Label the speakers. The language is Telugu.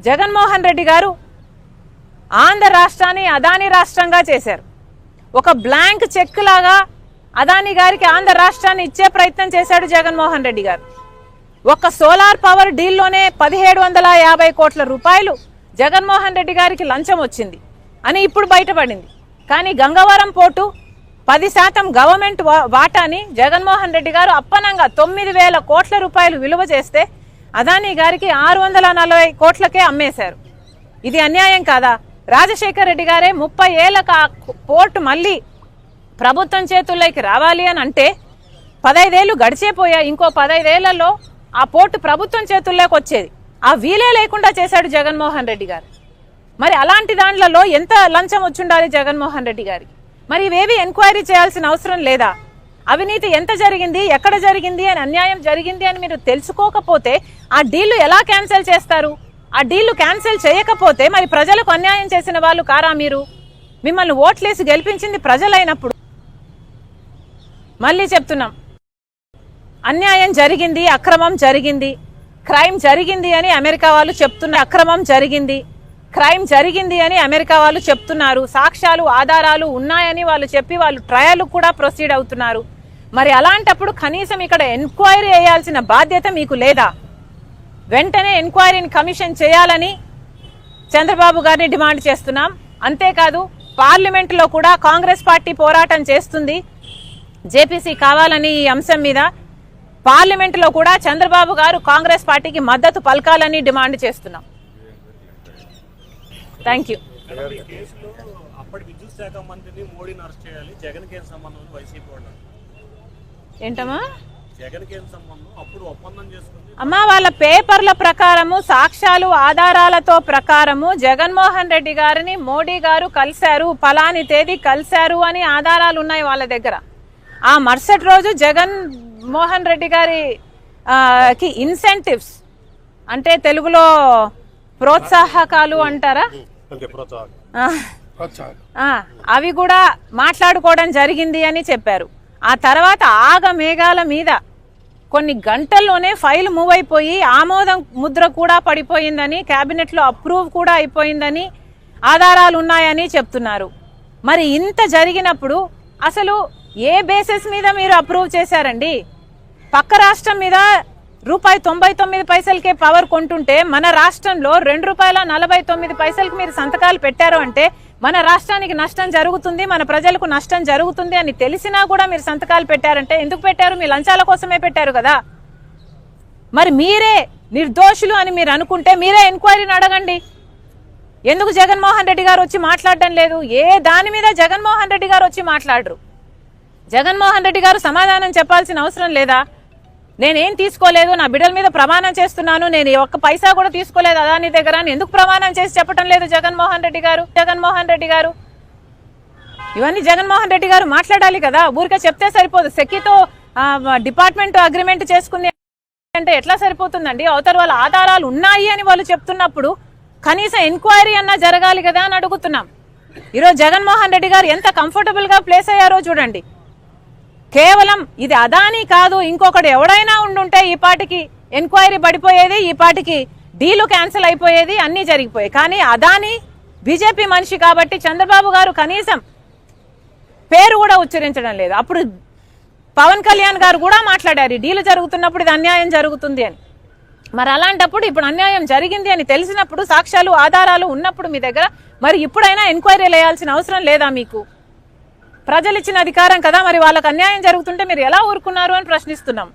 Speaker 1: జగన్మోహన్ రెడ్డి గారు ఆంధ్ర రాష్ట్రాన్ని అదానీ రాష్ట్రంగా చేశారు. ఒక బ్లాంక్ చెక్ లాగా అదానీ గారికి ఆంధ్ర రాష్ట్రాన్ని ఇచ్చే ప్రయత్నం చేశాడు జగన్మోహన్ రెడ్డి గారు. ఒక సోలార్ పవర్ డీల్లోనే 1750 కోట్ల రూపాయలు జగన్మోహన్ రెడ్డి గారికి లంచం వచ్చింది అని ఇప్పుడు బయటపడింది. కానీ గంగవరం పోర్టు 10% గవర్నమెంట్ వాటాని జగన్మోహన్ రెడ్డి గారు అప్పనంగా 9,000 కోట్ల రూపాయలు విలువ చేస్తే అదానీ గారికి 640 కోట్లకే అమ్మేశారు. ఇది అన్యాయం కాదా? రాజశేఖర రెడ్డి గారే 30 ఏళ్లకు ఆ పోర్టు మళ్ళీ ప్రభుత్వం చేతుల్లోకి రావాలి అని అంటే 15 ఏళ్లు గడిచేపోయా. ఇంకో 15 ఏళ్లలో ఆ పోర్టు ప్రభుత్వం చేతుల్లోకి వచ్చేది. ఆ వీలే లేకుండా చేశాడు జగన్మోహన్ రెడ్డి గారు. మరి అలాంటి దాంట్లో ఎంత లంచం వచ్చుండాలి జగన్మోహన్ రెడ్డి గారికి? మరి ఇవేవి ఎంక్వైరీ చేయాల్సిన అవసరం లేదా? అవినీతి ఎంత జరిగింది, ఎక్కడ జరిగింది అని, అన్యాయం జరిగింది అని మీరు తెలుసుకోకపోతే ఆ డీళ్లు ఎలా క్యాన్సిల్ చేస్తారు? ఆ డీళ్లు క్యాన్సిల్ చేయకపోతే మరి ప్రజలకు అన్యాయం చేసిన వాళ్ళు కారా మీరు? మిమ్మల్ని ఓట్లేసి గెలిపించింది ప్రజలైనప్పుడు. మళ్ళీ చెప్తున్నాం, అన్యాయం జరిగింది, అక్రమం జరిగింది, క్రైమ్ జరిగింది అని అమెరికా వాళ్ళు చెప్తున్నారు. అక్రమం జరిగింది, క్రైమ్ జరిగింది అని అమెరికా వాళ్ళు చెప్తున్నారు. సాక్ష్యాలు ఆధారాలు ఉన్నాయని వాళ్ళు చెప్పి వాళ్ళు ట్రయల్ కూడా ప్రొసీడ్ అవుతున్నారు. మరి అలాంటప్పుడు కనీసం ఇక్కడ ఎంక్వైరీ చేయాల్సిన బాధ్యత మీకు లేదా? వెంటనే ఎంక్వైరీని కమిషన్ చేయాలని చంద్రబాబు గారిని డిమాండ్ చేస్తున్నాం. అంతేకాదు పార్లమెంటులో కూడా కాంగ్రెస్ పార్టీ పోరాటం చేస్తుంది జేపీసీ కావాలని ఈ అంశం మీద. పార్లమెంటులో కూడా చంద్రబాబు గారు కాంగ్రెస్ పార్టీకి మద్దతు పలకాలని డిమాండ్ చేస్తున్నాం. Thank you. ఏంటమ్మా అమ్మా, వాళ్ళ పేపర్ల ప్రకారము, సాక్ష్యాలు ఆధారాలతో ప్రకారము జగన్మోహన్ రెడ్డి గారిని మోడీ గారు కలిశారు, ఫలాని తేదీ కలిశారు అని ఆధారాలు ఉన్నాయి వాళ్ళ దగ్గర. ఆ మరుసటి రోజు జగన్మోహన్ రెడ్డి గారికి ఇన్సెంటివ్స్ అంటే తెలుగులో ప్రోత్సాహకాలు అంటారా, అవి కూడా మాట్లాడుకోవడం జరిగింది అని చెప్పారు. ఆ తర్వాత ఆగమేఘాల మీద కొన్ని గంటల్లోనే ఫైల్ మూవ్ అయిపోయి ఆమోదం ముద్ర కూడా పడిపోయిందని, కేబినెట్ లో అప్రూవ్ కూడా అయిపోయిందని ఆధారాలు ఉన్నాయని చెప్తున్నారు. మరి ఇంత జరిగినప్పుడు అసలు ఏ బేసిస్ మీద మీరు అప్రూవ్ చేశారండి? పక్క రాష్ట్రం మీద ₹99 పవర్ కొంటుంటే మన రాష్ట్రంలో ₹2.49 మీరు సంతకాలు పెట్టారు అంటే మన రాష్ట్రానికి నష్టం జరుగుతుంది, మన ప్రజలకు నష్టం జరుగుతుంది అని తెలిసినా కూడా మీరు సంతకాలు పెట్టారంటే ఎందుకు పెట్టారు? మీ లంచాల కోసమే పెట్టారు కదా. మరి మీరే నిర్దోషులు అని మీరు అనుకుంటే మీరే ఎంక్వైరీని అడగండి. ఎందుకు జగన్మోహన్ రెడ్డి గారు వచ్చి మాట్లాడడం లేదు? ఏ దాని మీద జగన్మోహన్ రెడ్డి గారు వచ్చి మాట్లాడరు? జగన్మోహన్ రెడ్డి గారు సమాధానం చెప్పాల్సిన అవసరం లేదా? నేనేం తీసుకోలేదు, నా బిడ్డల మీద ప్రమాణం చేస్తున్నాను, నేను ఒక్క పైసా కూడా తీసుకోలేదు అదాని దగ్గర అని ఎందుకు ప్రమాణం చేసి చెప్పడం లేదు జగన్మోహన్ రెడ్డి గారు? ఇవన్నీ జగన్మోహన్ రెడ్డి గారు మాట్లాడాలి కదా. ఊరికే చెప్తే సరిపోదు. సెక్కితో డిపార్ట్మెంట్ అగ్రిమెంట్ చేసుకుంది అంటే ఎట్లా సరిపోతుందండి? అవతల వాళ్ళ ఆధారాలు ఉన్నాయి అని వాళ్ళు చెప్తున్నప్పుడు కనీసం ఎంక్వైరీ అన్నా జరగాలి కదా అని అడుగుతున్నాం. ఈరోజు జగన్మోహన్ రెడ్డి గారు ఎంత కంఫర్టబుల్ గా ప్లేస్ అయ్యారో చూడండి. కేవలం ఇది అదానీ కాదు, ఇంకొకటి ఎవడైనా ఉండుంటే ఈ పాటికి ఎంక్వైరీ పడిపోయేది, ఈ పాటికి డీలు క్యాన్సిల్ అయిపోయేది, అన్ని జరిగిపోయాయి. కానీ అదానీ బీజేపీ మనిషి కాబట్టి చంద్రబాబు గారు కనీసం పేరు కూడా ఉచ్చరించడం లేదు. అప్పుడు పవన్ కళ్యాణ్ గారు కూడా మాట్లాడారు డీలు జరుగుతున్నప్పుడు ఇది అన్యాయం జరుగుతుంది అని. మరి అలాంటప్పుడు ఇప్పుడు అన్యాయం జరిగింది అని తెలిసినప్పుడు, సాక్ష్యాలు ఆధారాలు ఉన్నప్పుడు మీ దగ్గర, మరి ఇప్పుడైనా ఎంక్వైరీలు వేయాల్సిన అవసరం లేదా మీకు? ప్రజలు ఇచ్చిన అధికారం కదా, మరి వాళ్ళకు అన్యాయం జరుగుతుంటే మీరు ఎలా ఊరుకున్నారు అని ప్రశ్నిస్తున్నాం.